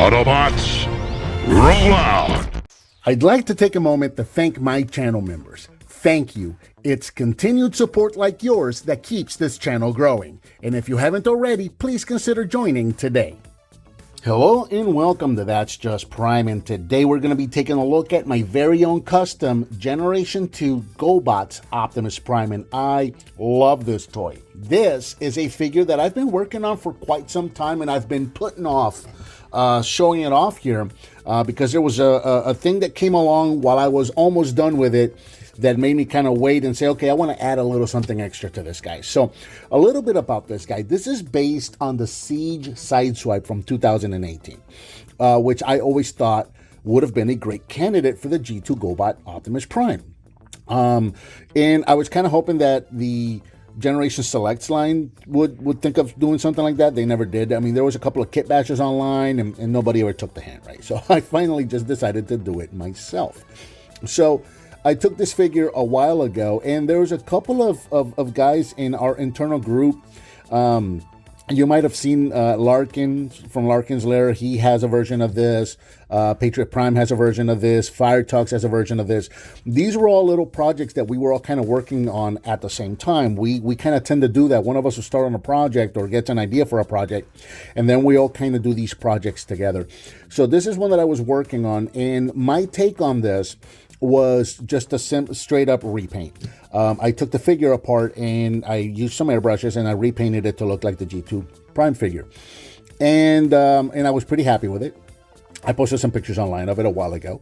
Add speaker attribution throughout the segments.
Speaker 1: Autobots, roll out!
Speaker 2: I'd like to take a moment to thank my channel members. Thank you. It's continued support like yours that keeps this channel growing. And if you haven't already, please consider joining today. Hello and welcome to That's Just Prime, and today we're going to be taking a look at my very own custom Generation 2 GOBOT Optimus Prime, and I love this toy. This is a figure that I've been working on for quite some time, and I've been putting off showing it off here because there was a thing that came along while I was almost done with it that made me kind of wait and say, okay, I want to add a little something extra to this guy. So a little bit about this guy. This is based on the Siege Sideswipe from 2018, which I always thought would have been a great candidate for the G2 GOBOT Optimus Prime. And I was kind of hoping that the Generation Selects line would think of doing something like that. They never did. I mean, there was a couple of kit bashes online and nobody ever took the hint, right? So I finally just decided to do it myself. So I took this figure a while ago, and there was a couple of guys in our internal group. You might have seen Larkin from Larkin's Lair. He has a version of this. Patriot Prime has a version of this. Fire Tux has a version of this. These were all little projects that we were all kind of working on at the same time. We kind of tend to do that. One of us will start on a project or gets an idea for a project, and then we all kind of do these projects together. So this is one that I was working on, and my take on this was just a straight up repaint. I took the figure apart and I used some airbrushes and I repainted it to look like the G2 Prime figure. And I was pretty happy with it. I posted some pictures online of it a while ago.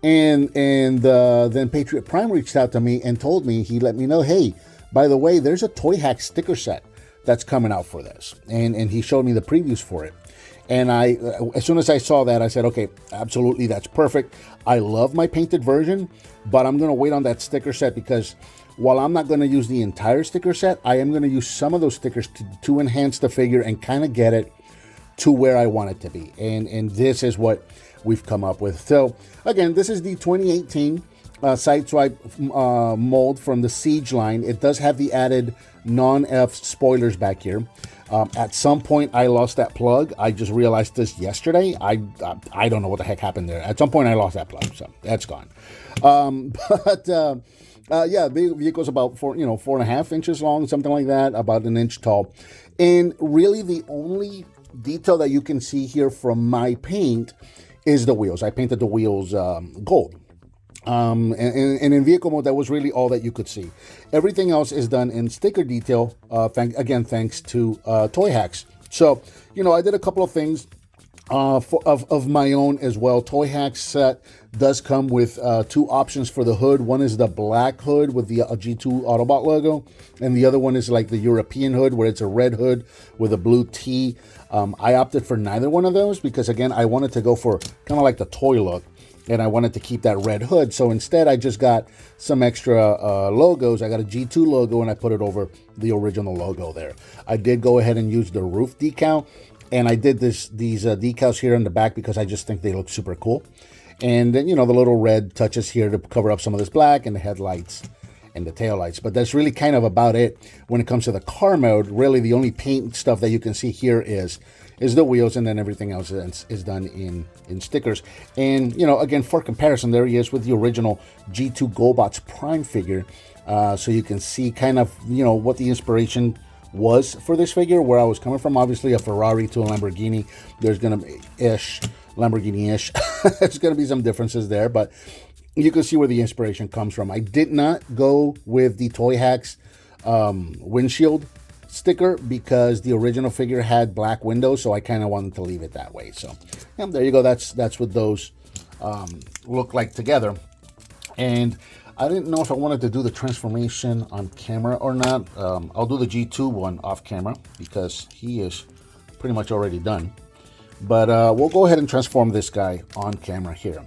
Speaker 2: And then Patriot Prime reached out to me and told me, he let me know, hey, by the way, there's a Toy Hack sticker set that's coming out for this. And he showed me the previews for it. And as soon as I saw that, I said, okay, absolutely, that's perfect. I love my painted version, but I'm going to wait on that sticker set because while I'm not going to use the entire sticker set, I am going to use some of those stickers to enhance the figure and kind of get it to where I want it to be. And this is what we've come up with. So, again, this is the 2018 Sideswipe mold from the Siege line. It does have the added non-F spoilers back here. At some point, I lost that plug. I just realized this yesterday. I don't know what the heck happened there. At some point, I lost that plug, so that's gone. Yeah, the vehicle's about 4.5 inches long, something like that, about an inch tall. And really, the only detail that you can see here from my paint is the wheels. I painted the wheels gold. And in vehicle mode, that was really all that you could see. Everything else is done in sticker detail, thanks to Toy Hacks. So, I did a couple of things of my own as well. Toy Hacks set does come with two options for the hood. One is the black hood with the G2 Autobot logo, and the other one is like the European hood where it's a red hood with a blue T. I opted for neither one of those because, again, I wanted to go for kind of like the toy look. And I wanted to keep that red hood. So instead, I just got some extra logos. I got a G2 logo, and I put it over the original logo there. I did go ahead and use the roof decal. And I did these decals here in the back because I just think they look super cool. And then, the little red touches here to cover up some of this black and the headlights and the taillights. But that's really kind of about it when it comes to the car mode. Really, the only paint stuff that you can see here is the wheels, and then everything else is done in stickers. And, again, for comparison, there he is with the original G2 GOBOT Prime figure. So you can see kind of, what the inspiration was for this figure, where I was coming from. Obviously, a Ferrari to a Lamborghini. There's going to be Lamborghini-ish. There's going to be some differences there, but you can see where the inspiration comes from. I did not go with the Toy Hacks windshield sticker because the original figure had black windows, so I kind of wanted to leave it that way. So there you go. That's what those look like together. And I didn't know if I wanted to do the transformation on camera or not. I'll do the G2 one off camera because he is pretty much already done. But we'll go ahead and transform this guy on camera here.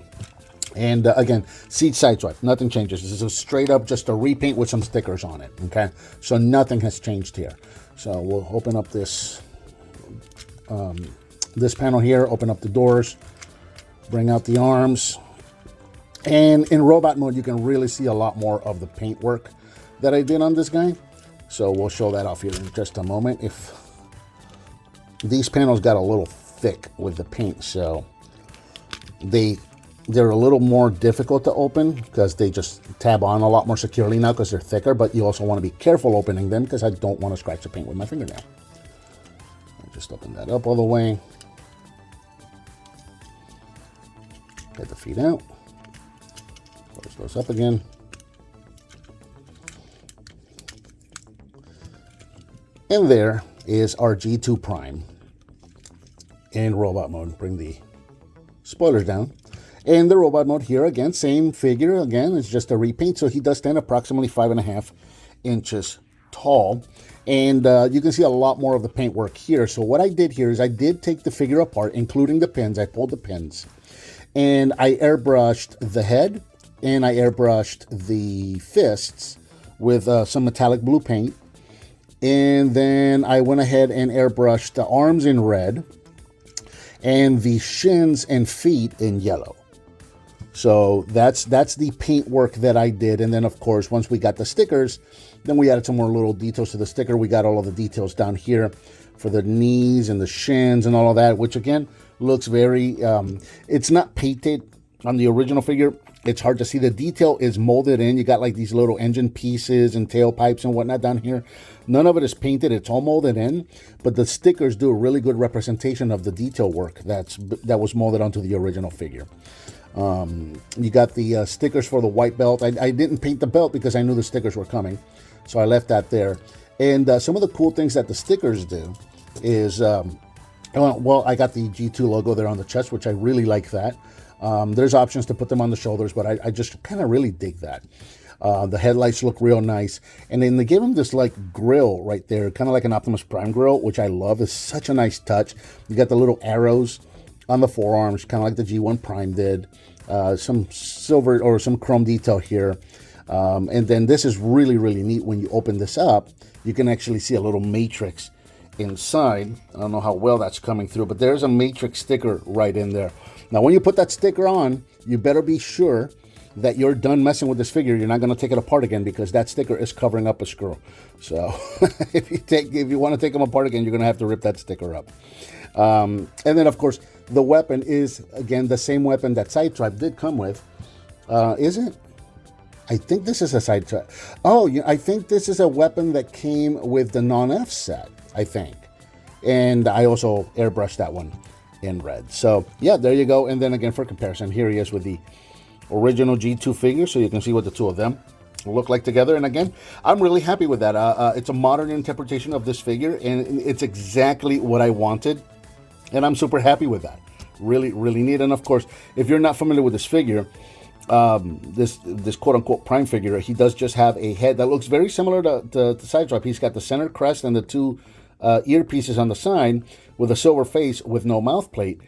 Speaker 2: And again, Siege Sideswipe, nothing changes. This is a straight up just a repaint with some stickers on it, okay? So nothing has changed here. So we'll open up this this panel here, open up the doors, bring out the arms. And in robot mode, you can really see a lot more of the paint work that I did on this guy. So we'll show that off here in just a moment. If these panels got a little thick with the paint, so they're a little more difficult to open because they just tab on a lot more securely now because they're thicker, but you also want to be careful opening them because I don't want to scratch the paint with my fingernail. I just open that up all the way. Get the feet out. Close those up again. And there is our G2 Prime in robot mode. Bring the spoilers down. And the robot mode here, again, same figure. Again, it's just a repaint. So he does stand approximately 5.5 inches tall. And you can see a lot more of the paintwork here. So what I did here is I did take the figure apart, including the pins. I pulled the pins. And I airbrushed the head. And I airbrushed the fists with some metallic blue paint. And then I went ahead and airbrushed the arms in red. And the shins and feet in yellow. So that's the paint work that I did. And then, of course, once we got the stickers, then we added some more little details to the sticker. We got all of the details down here for the knees and the shins and all of that, which, again, looks very... it's not painted on the original figure. It's hard to see. The detail is molded in. You got, like, these little engine pieces and tailpipes and whatnot down here. None of it is painted. It's all molded in. But the stickers do a really good representation of the detail work that was molded onto the original figure. You got the stickers for the white belt. I didn't paint the belt because I knew the stickers were coming, so I left that there. And some of the cool things that the stickers do is, well, I got the G2 logo there on the chest, which I really like that. There's options to put them on the shoulders, but I just kind of really dig that. The headlights look real nice. And then they gave him this like grill right there, kind of like an Optimus Prime grill, which I love. It's such a nice touch. You got the little arrows on the forearms, kind of like the G1 Prime did. Some silver or some chrome detail here. And then this is really, really neat. When you open this up, you can actually see a little matrix inside. I don't know how well that's coming through, but there's a matrix sticker right in there. Now, when you put that sticker on, you better be sure that you're done messing with this figure. You're not going to take it apart again because that sticker is covering up a screw. So if you want to take them apart again, you're going to have to rip that sticker up. And then, of course, the weapon is, again, the same weapon that Sidetribe did come with. Is it? I think this is a Sidetribe. Oh, yeah, I think this is a weapon that came with the non-F set, I think. And I also airbrushed that one in red. So, yeah, there you go. And then, again, for comparison, here he is with the original G2 figure, so you can see what the two of them look like together. And again, I'm really happy with that. It's a modern interpretation of this figure, and it's exactly what I wanted. And I'm super happy with that. Really, really neat. And of course, if you're not familiar with this figure, this quote-unquote Prime figure, he does just have a head that looks very similar to Sidetribe. He's got the center crest and the two earpieces on the side with a silver face with no mouth plate.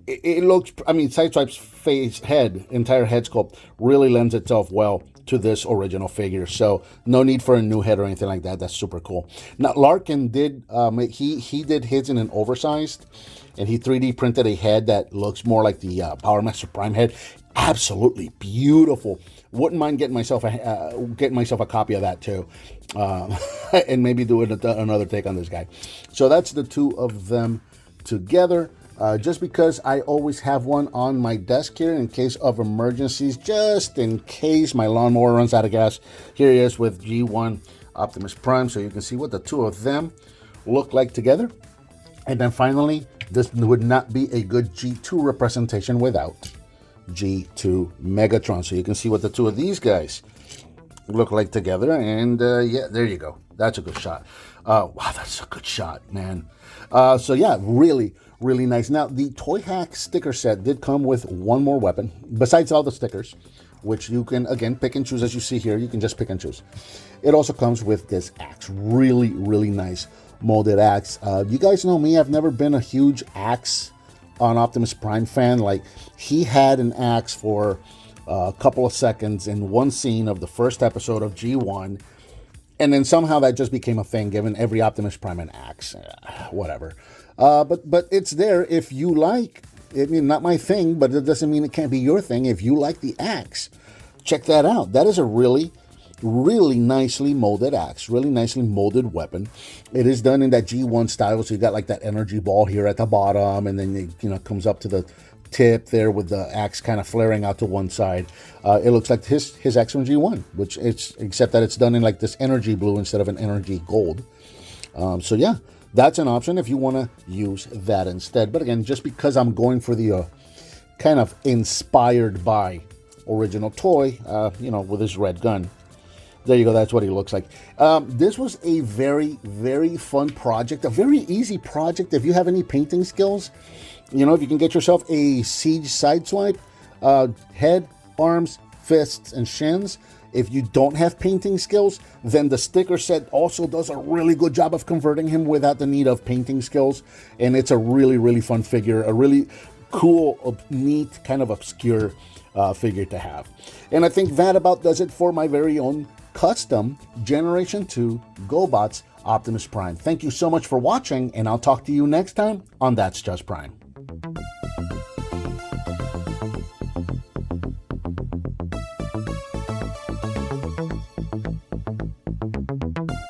Speaker 2: It looks, I mean, Sidetribe's entire head sculpt really lends itself well to this original figure. So no need for a new head or anything like that. That's super cool. Now, Larkin did, he did his in an oversized, and he 3D printed a head that looks more like the Power Master Prime head. Absolutely beautiful. Wouldn't mind getting myself a copy of that too, and maybe do another take on this guy. So that's the two of them together. Just because I always have one on my desk here in case of emergencies, just in case my lawnmower runs out of gas. Here he is with G1 Optimus Prime, so you can see what the two of them look like together. And then finally, this would not be a good G2 representation without G2 Megatron. So you can see what the two of these guys look like together. And yeah, there you go. That's a good shot. Wow, that's a good shot, man. So yeah, really, really nice. Now, the Toy Hack sticker set did come with one more weapon, besides all the stickers, which you can, again, pick and choose. As you see here, you can just pick and choose. It also comes with this axe. Really, really nice molded axe. You guys know me. I've never been a huge axe on Optimus Prime fan. Like, he had an axe for a couple of seconds in one scene of the first episode of G1, and then somehow that just became a thing, given every Optimus Prime an axe. Whatever. But it's there if you like. I mean, not my thing, but it doesn't mean it can't be your thing. If you like the axe, check that out. That is a really, really nicely molded axe, really nicely molded weapon. It is done in that G1 style, so you got like that energy ball here at the bottom, and then it, comes up to the tip there with the axe kind of flaring out to one side. It looks like his X1G1, which it's, except that it's done in like this energy blue instead of an energy gold. So yeah, that's an option if you want to use that instead. But again, just because I'm going for the kind of inspired by original toy, you know, with his red gun. There you go. That's what he looks like. This was a very, very fun project, a very easy project. If you have any painting skills, you know, if you can get yourself a Siege Sideswipe, head, arms, fists, and shins. If you don't have painting skills, then the sticker set also does a really good job of converting him without the need of painting skills. And it's a really, really fun figure, a really cool, neat, kind of obscure figure to have. And I think that about does it for my very own custom Generation 2 GoBots Optimus Prime. Thank you so much for watching, and I'll talk to you next time on That's Just Prime.